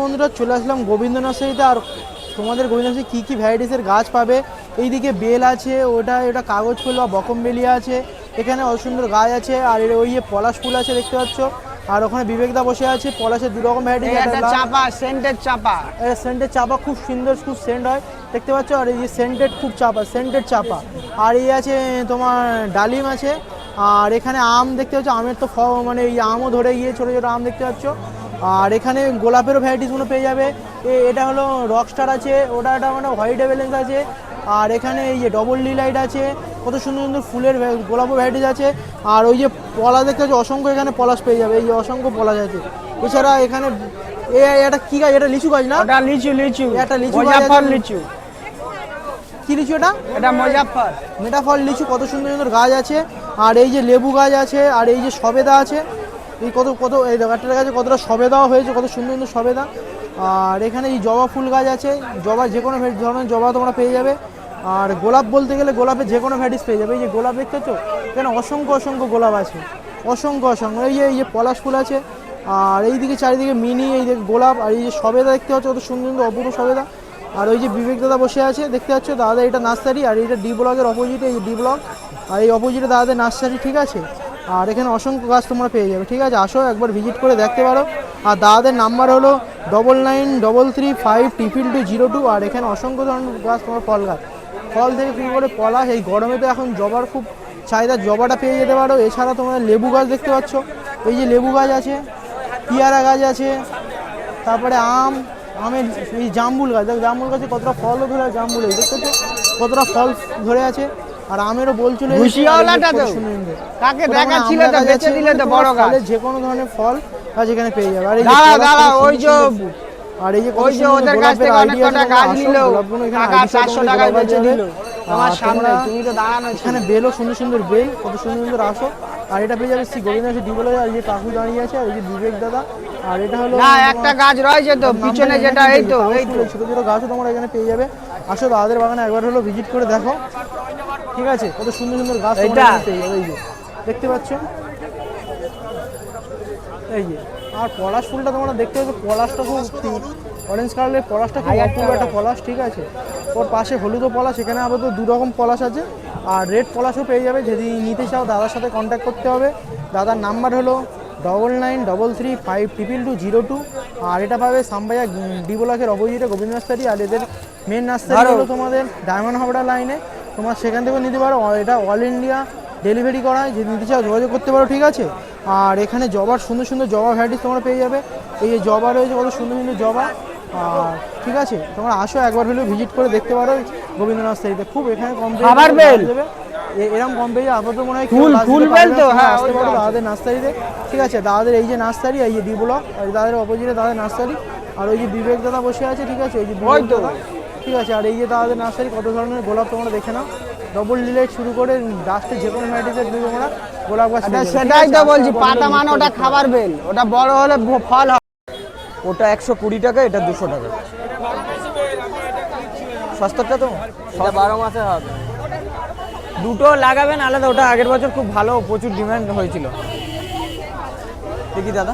বন্ধুরা চলে আসলাম গোবিন্দ নার্সারিতে। আর তোমাদের গোবিন্দ নার্সারি কী কী ভ্যারাইটিসের গাছ পাবে, এইদিকে বেল আছে, ওটা কাগজ ফুল বা বকমবেলিয়া আছে, এখানে অসুন্দর গাছ আছে। আর ওই যে পলাশ ফুল আছে দেখতে পাচ্ছ। আর ওখানে বিবেকদা বসে আছে। পলাশের দু রকম ভ্যারাইটি, চাপা সেন্টেড চাপা, সেন্টেড চাপা খুব সুন্দর, খুব সেন্ট হয় দেখতে পাচ্ছ। আর এই যে সেন্টেড খুব চাপা, সেন্টেড চাপা। আর এই আছে তোমার ডালিম আছে। আর এখানে আম দেখতে পাচ্ছ, আমের তো মানে এই আমও ধরে গিয়ে ছোটো ছোটো আম দেখতে পাচ্ছ। আর এখানে গোলাপেরও ভ্যারাইটিসগুলো পেয়ে যাবে। এটা হলো রকস্টার আছে, ওটা মানে হোয়াইট এভেলেন্স আছে। আর এখানে এই যে ডবল ডিলাইট আছে, কত সুন্দর সুন্দর ফুলের গোলাপও ভ্যারাইটিস আছে। আর ওই যে পলাশ দেখতে পাচ্ছ, অসংখ্য এখানে পলাশ পেয়ে যাবে, এই যে অসংখ্য পলাশ আছে। এছাড়া এখানে এটা কি গাছ, এটা লিচু গাছ না? এটা লিচু, এটা লিচু, মুজাফফর লিচু। কি লিচু এটা? এটা মুজাফফর মেটাফল লিচু, কত সুন্দর সুন্দর গাছ আছে। আর এই যে লেবু গাছ আছে, আর এই যে সবেদা আছে। এই কত কত এই গাছটার কাছে কতটা সবেদাও হয়েছে, কত সুন্দর সুন্দর সবেদা। আর এখানে এই জবা ফুল গাছ আছে, জবা যে কোনো ধরনের জবা তোমরা পেয়ে যাবে। আর গোলাপ বলতে গেলে গোলাপের যে কোনো ভ্যারাইটিস পেয়ে যাবে। এই যে গোলাপ দেখতে পাচ্ছ, এখানে অসংখ্য অসংখ্য গোলাপ আছে, অসংখ্য অসংখ্য। এই যে পলাশ ফুল আছে। আর এইদিকে চারিদিকে মিনি এই যে গোলাপ। আর এই যে সবেদা দেখতে পাচ্ছ, কত সুন্দর সুন্দর অপূর্ব সবেদা। আর ওই যে বিবেক দাদা বসে আছে দেখতে পাচ্ছ, দাদা এটা নার্সারি। আর এইটা ডি ব্লকের অপোজিটে, এই ডি ব্লক। আর এই অপোজিটে দাদাদের নার্সারি, ঠিক আছে। আর এখানে অসংখ্য গাছ তোমরা পেয়ে যাবে, ঠিক আছে। আসো একবার ভিজিট করে দেখতে পারো। আর দাদাদের নাম্বার হলো 9933352202। আর এখানে অসংখ্য ধরনের গাছ তোমার ফল গাছ, ফল থেকে শুরু করে পলাশ। এই গরমে তো এখন জবার খুব চাহিদা, জবাটা পেয়ে যেতে পারো। এছাড়া তোমরা লেবু গাছ দেখতে পাচ্ছ, এই যে লেবু গাছ আছে, পেয়ারা গাছ আছে। তারপরে আমের এই জামবুল গাছ, দেখো জামবুল গাছে কতটা ফলও ধরে আছে। জামবুল এই দেখতে কতটা ফল ধরে আছে। আর আমেরও বল চলে যে কোনো ধরনের ফল গাছ এখানে পেয়ে যাবে। আর এই আর এই যে ওদের কাছ থেকে অনেক কটা গাছ নিল, টাকা 400 টাকায় বেচে দিল তোমার সামনে। তুমি তো দাঁড়ানো, এখানে বেলও সুন্দর সুন্দর বেল, কত সুন্দর সুন্দর আসো। আর এটা পেয়ে যাবে শ্রী গোবিন্দ নার্সারি ডি ব্লকে। আর এই যে কাকু দাঁড়িয়ে আছে, আর এই যে বিবেক দাদা। আর এটা হলো না একটা গাছ রয়েছে তো পিছনে, যেটা এই তো ছোট ছোট গাছও তোমরা এখানে পেয়ে যাবে। আসো দাদাদের বাগানে একবার হলো ভিজিট করে দেখো, ঠিক আছে। কত সুন্দর সুন্দর গাছ তোমরা পেয়ে যাবে, এই যে দেখতে পাচ্ছ, এই যে। আর পলাশ ফুলটা তোমরা দেখতে পাচ্ছ, পলাশটা খুব অরেঞ্জ কালারের পলাশটা, খুব অপূর্ব একটা পলাশ, ঠিক আছে। ওর পাশে হলুদও পলাশ, এখানে আপাতত দু রকম পলাশ আছে। আর রেড পলাশও পেয়ে যাবে, যদি নিতে চাও দাদার সাথে কন্ট্যাক্ট করতে হবে। দাদার নাম্বার হলো 9933352202। আর এটা পাবে সামবাইয়া ডি ব্লকের অপোজিটে গোবিন্দ নার্সারি। আর এদের মেন নার্সারি হলো তোমাদের ডায়মন্ড হাবড়া লাইনে, তোমরা সেখান থেকেও নিতে পারো। এটা অল ইন্ডিয়া ডেলিভারি করা হয়, যদি নিতে চাও যোগাযোগ করতে পারো, ঠিক আছে। আর এখানে জবার সুন্দর সুন্দর জবা ভ্যারাইটিস তোমরা পেয়ে যাবে। এই যে জবা রয়েছে, কত সুন্দর সুন্দর জবা। আর ঠিক আছে, তোমরা আসো একবার হলেও ভিজিট করে দেখতে পারো গোবিন্দ নার্সারিতে। খুব এখানে কম দেবে, এরকম কম পেয়ে আপাতত মনে হয় ফুল বেল তো। হ্যাঁ, আসতে পারো দাদাদের নার্সারিতে, ঠিক আছে। দাদাদের এই যে নার্সারি, এই যে ডি ব্লক, আর দাদাদের অপোজিটে দাদাদের নার্সারি। আর ওই যে বিবেক দাদা বসে আছে, ঠিক আছে, এই যে বিবেক দাদা, ঠিক আছে। আর এই যে দাদাদের নার্সারি, কত ধরনের গোলাপ তোমরা দেখে নাও, ডবল ডিলাইট শুরু করে ডাস্টে যে কোনো ভ্যারাইটিসের তোমরা গোলাপ গাছ। সেটাই তো বলছি, পাতা মানে ওটা খাবার বেল, ওটা বড় হলে ফল হয়। ওটা 120 টাকা, এটা 200 টাকা। সস্তাটা তো 12 মাসে হবে। দুটো লাগাবেন আলাদা, ওটা আগের বছর খুব ভালো, প্রচুর ডিমান্ড হয়েছিল। দেখি দাদা।